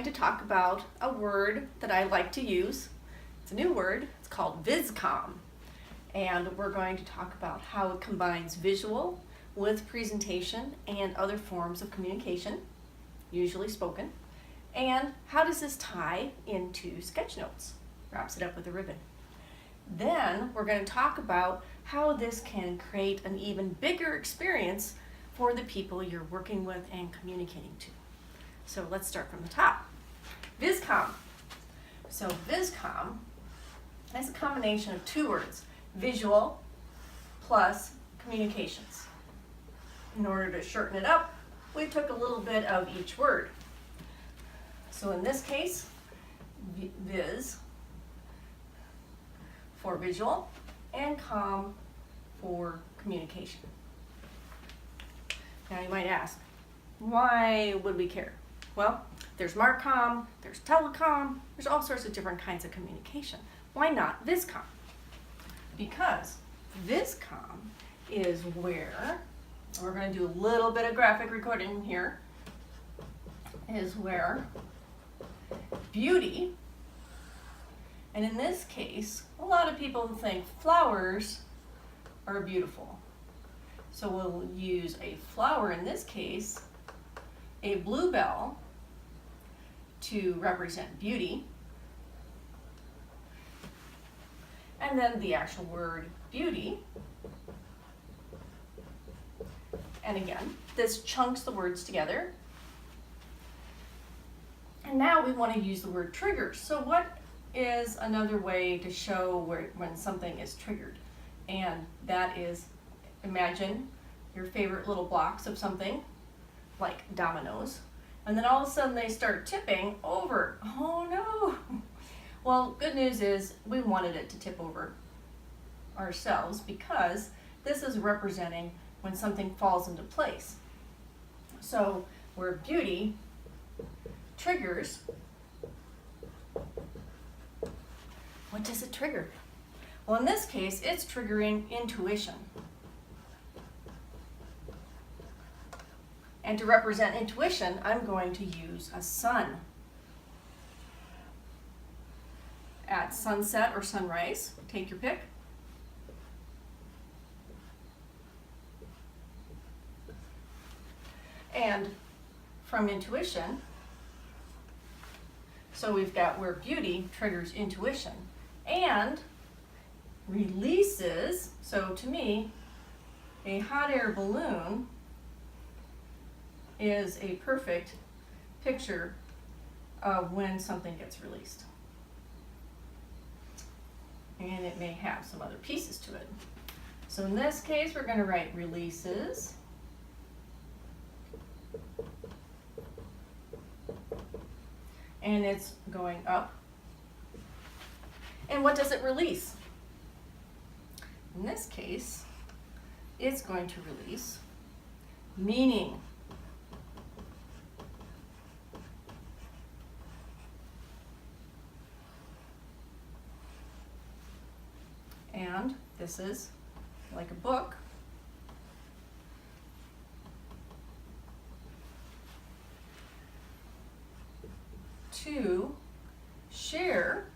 going to talk about a word that I like to use. It's a new word. It's called Viscom. And we're going to talk about how it combines visual with presentation and other forms of communication, usually spoken. And how does this tie into sketchnotes? Wraps it up with a ribbon. Then we're going to talk about how this can create an even bigger experience for the people you're working with and communicating to. So let's start from the top. Viscom. So Viscom is a combination of two words, visual plus communications. In order to shorten it up, we took a little bit of each word. So in this case, vis for visual and com for communication. Now you might ask, why would we care? Well, there's Marcom, there's telecom, there's all sorts of different kinds of communication. Why not Viscom? Because Viscom is where, we're going to do a little bit of graphic recording here, is where beauty, and in this case, a lot of people think flowers are beautiful. So we'll use a flower, in this case, a bluebell, to represent beauty. And then the actual word beauty. And again, this chunks the words together. And now we want to use the word triggers. So what is another way to show when something is triggered? And that is, imagine your favorite little blocks of something, like dominoes, and then all of a sudden they start tipping over. Oh no! Well, good news is we wanted it to tip over ourselves because this is representing when something falls into place. So where beauty triggers, what does it trigger? Well, in this case, it's triggering intuition. And to represent intuition, I'm going to use a sun. At sunset or sunrise, take your pick. And from intuition, so we've got where beauty triggers intuition and releases, so to me, a hot air balloon is a perfect picture of when something gets released. And it may have some other pieces to it. So in this case, we're going to write releases. And it's going up. And what does it release? In this case, it's going to release meaning. And this is like a book. To share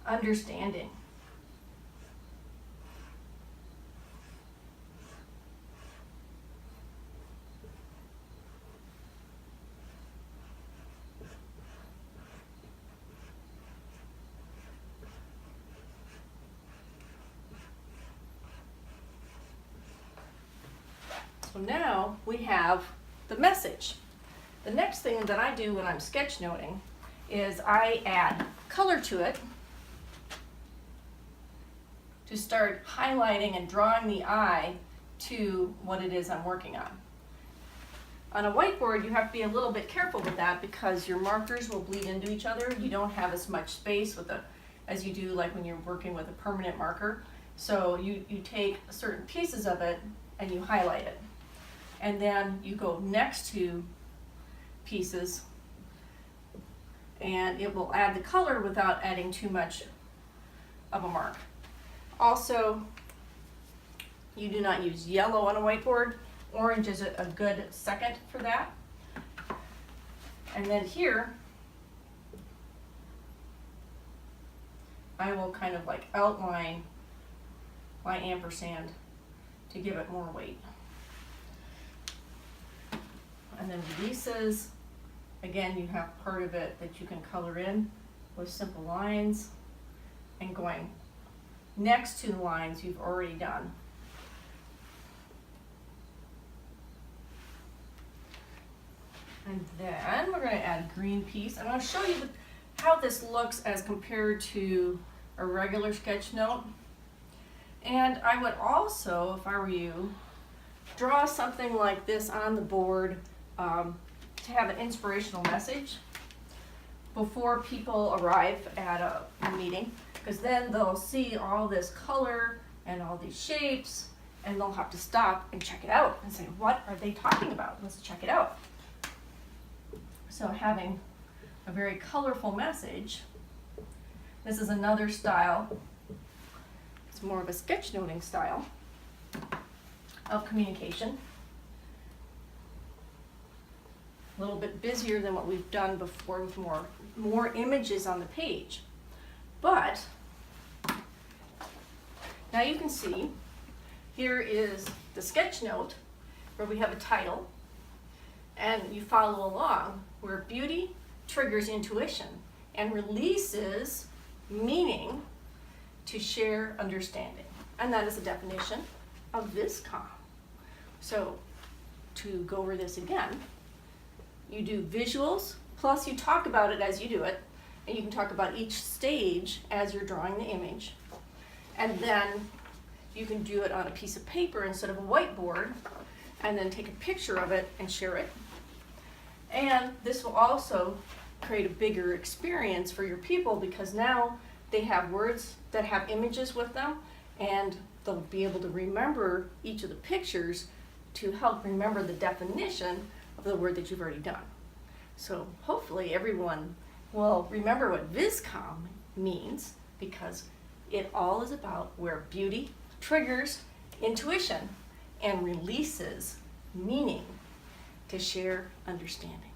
understanding. So now we have the message. The next thing that I do when I'm sketchnoting is I add color to it to start highlighting and drawing the eye to what it is I'm working on. On a whiteboard, you have to be a little bit careful with that because your markers will bleed into each other. You don't have as much space with as you do like when you're working with a permanent marker. So you take certain pieces of it and you highlight it. And then you go next to pieces and it will add the color without adding too much of a mark. Also, you do not use yellow on a whiteboard. Orange is a good second for that. And then here, I will kind of like outline my ampersand to give it more weight. And then releases, again, you have part of it that you can color in with simple lines and going next to the lines you've already done. And then we're going to add green piece. I'm going to show you how this looks as compared to a regular sketch note. And I would also, if I were you, draw something like this on the board to have an inspirational message before people arrive at a meeting, because then they'll see all this color and all these shapes, and they'll have to stop and check it out and say, what are they talking about? Let's check it out. So having a very colorful message. This is another style. It's more of a sketchnoting style of communication. A little bit busier than what we've done before with more images on the page. But now you can see here is the sketch note where we have a title, and you follow along where beauty triggers intuition and releases meaning to share understanding. And that is the definition of Viscom. So to go over this again, you do visuals, plus you talk about it as you do it, and you can talk about each stage as you're drawing the image. And then you can do it on a piece of paper instead of a whiteboard, and then take a picture of it and share it. And this will also create a bigger experience for your people, because now they have words that have images with them, and they'll be able to remember each of the pictures to help remember the definition of the word that you've already done. So hopefully everyone will remember what Viscom means, because it all is about where beauty triggers intuition and releases meaning to share understanding.